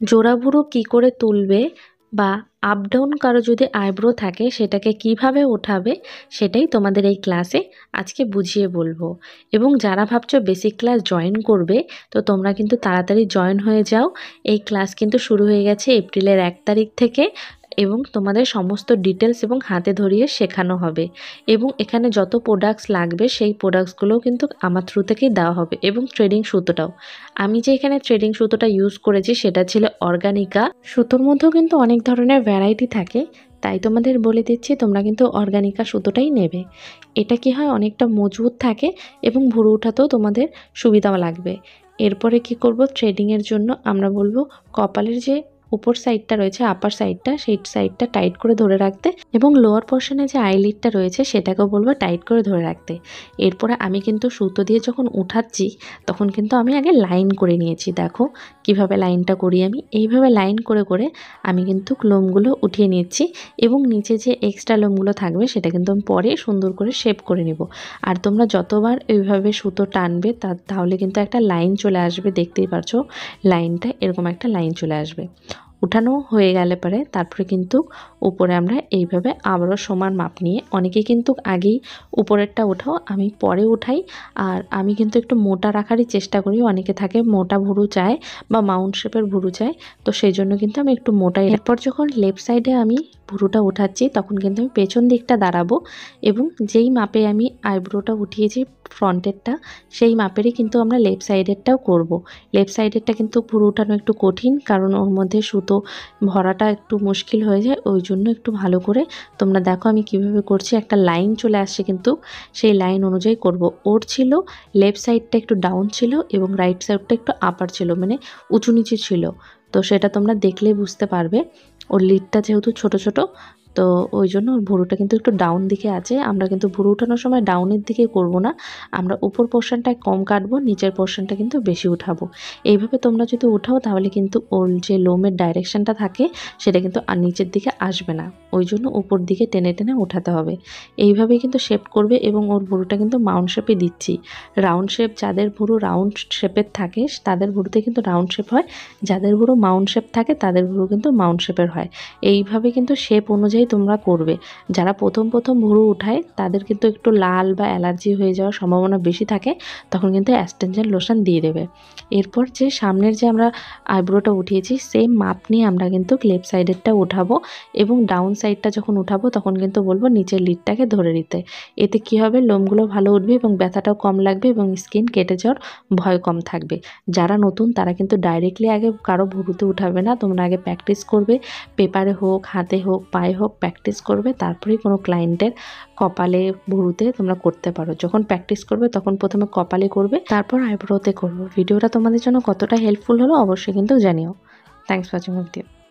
জোড়া ভুরু কী করে তুলবে বা আপ ডাউন কারো যদি আইব্রো থাকে সেটাকে কিভাবে ওঠাবে সেটাই তোমাদের এই ক্লাসে আজকে বুঝিয়ে বলবো। এবং যারা ভাবছো বেসিক ক্লাস জয়েন করবে তো তোমরা কিন্তু তাড়াতাড়ি জয়েন হয়ে যাও। এই ক্লাস কিন্তু শুরু হয়ে গেছে এপ্রিলের 1 তারিখ থেকে এবং তোমাদের সমস্ত ডিটেলস এবং হাতে ধরিয়ে শেখানো হবে। এবং এখানে যত প্রোডাক্টস লাগবে সেই প্রোডাক্টসগুলোও কিন্তু আমার থ্রু থেকেই দেওয়া হবে এবং ট্রেডিং সুতোটাও। আমি যে এখানে ট্রেডিং সুতোটা ইউজ করেছি সেটা ছিল অর্গানিকা। সুতোর মধ্যেও কিন্তু অনেক ধরনের ভ্যারাইটি থাকে, তাই তোমাদের বলে দিচ্ছি তোমরা কিন্তু অর্গানিকা সুতোটাই নেবে। এটা কি হয় অনেকটা মজবুত থাকে এবং ভুরু ওঠাতেও তোমাদের সুবিধাও লাগবে। এরপরে কি করব, থ্রেডিংয়ের জন্য আমরা বলবো কপালের যে উপর সাইডটা রয়েছে আপার সাইডটা সেই সাইডটা টাইট করে ধরে রাখতে এবং লোয়ার পোর্শনে যে আইলিডটা রয়েছে সেটাকেও বলবো টাইট করে ধরে রাখতে। এরপরে আমি কিন্তু সুতো দিয়ে যখন উঠাচ্ছি তখন কিন্তু আমি আগে লাইন করে নিয়েছি। দেখো কিভাবে লাইনটা করি আমি, এইভাবে লাইন করে করে আমি কিন্তু লোমগুলো উঠিয়ে নিচ্ছি এবং নিচে যে এক্সট্রা লোমগুলো থাকবে সেটা কিন্তু আমি পরে সুন্দর করে শেপ করে নেব। আর তোমরা যতবার এইভাবে সুতো টানবে তাহলে কিন্তু একটা লাইন চলে আসবে, দেখতেই পারছো লাইনটা এরকম একটা লাইন চলে আসবে। উঠানো হয়ে গেলে পরে তারপরে কিন্তু উপরে আমরা এইভাবে আবারও সমান মাপ নিয়ে, অনেকে কিন্তু আগেই উপরেরটা ওঠাও, আমি পরে উঠাই। আর আমি কিন্তু একটু মোটা রাখারই চেষ্টা করি, অনেকে থাকে মোটা ভুরু চায় বা মাউন্ট শেপের ভুরু চায়, তো সেই জন্য কিন্তু আমি একটু মোটাই। এরপর যখন লেফট সাইডে আমি ভুরুটা উঠাচ্ছি তখন কিন্তু আমি পেছন দিকটা দাঁড়াবো এবং যেই মাপে আমি আইব্রোটা উঠিয়েছি ফ্রন্টেরটা সেই মাপেরই কিন্তু আমরা লেফট সাইডেরটাও করব। লেফট সাইডেরটা কিন্তু ভুরু উঠানো একটু কঠিন, কারণ ওর মধ্যে সুতো ভরাটা একটু মুশকিল হয়ে যায়, ওই জন্য একটু ভালো করে তোমরা দেখো আমি কিভাবে করছি। একটা লাইন চলে আসছে কিন্তু সেই লাইন অনুযায়ী করব। ওর ছিল লেফট সাইডটা একটু ডাউন ছিল এবং রাইট সাইডটা একটু আপার ছিল, মানে উঁচু নিচু ছিল। তো সেটা তোমরা দেখলেই বুঝতে পারবে। ওর লিডটা যেহেতু ছোট ছোট তো ওই জন্য ওর ভুরুটা কিন্তু একটু ডাউন দিকে আছে। আমরা কিন্তু ভুরু উঠানোর সময় ডাউনের দিকে করব না, আমরা উপর পোর্শনটা কম কাটবো, নিচের পোর্শনটা কিন্তু বেশি উঠাবো। এইভাবে তোমরা যদি উঠাও তাহলে কিন্তু ওর যে লোমের ডাইরেকশনটা থাকে সেটা কিন্তু আর নিচের দিকে আসবে না, ওই জন্য উপর দিকে টেনে টেনে উঠাতে হবে। এইভাবেই কিন্তু শেপ করবে এবং ওর ভুরুটা কিন্তু মাউন্ট শেপে দিচ্ছি। রাউন্ড শেপ, যাদের ভুরু রাউন্ড শেপের থাকে তাদের ভুরুতে কিন্তু রাউন্ড শেপ হয়, যাদের ভুরু মাউন্ট শেপ থাকে তাদের ভুরু কিন্তু মাউন্ট শেপের হয়। এইভাবে কিন্তু শেপ অনুযায়ী তোমরা করবে। যারা প্রথম প্রথম ভুরু উঠায় তাদের কিন্তু একটু লাল বা অ্যালার্জি হয়ে যাওয়ার সম্ভাবনা বেশি থাকে, তখন কিন্তু অ্যাস্টেনজেন্ট লোশন দিয়ে দেবে। এরপর যে সামনের যে আমরা আইব্রোটা উঠিয়েছি সেম মাপ নিয়ে আমরা কিন্তু লেফট সাইডেরটা উঠাবো এবং ডাউন সাইডটা যখন উঠাবো তখন কিন্তু বলবো নিচের লিডটাকে ধরে নিতে। এতে কি হবে, লোমগুলো ভালো উঠবে এবং ব্যথাটাও কম লাগবে এবং স্কিন কেটে যাওয়ার ভয় কম থাকবে। যারা নতুন তারা কিন্তু ডাইরেক্টলি আগে কারো ভুরুতে উঠাবে না, তোমরা আগে প্র্যাকটিস করবে, পেপারে হোক হাতে হোক পায়ে হোক প্র্যাকটিস করবে, তারপরেই কোনো ক্লায়েন্টের কপালে ভুরুতে তোমরা করতে পারো। যখন প্র্যাকটিস করবে তখন প্রথমে কপালে করবে, তারপর আইব্রোতে করবে। ভিডিওটা তোমাদের জন্য কতটা হেল্পফুল হলো অবশ্যই কিন্তু জানিও। Thanks for watching video.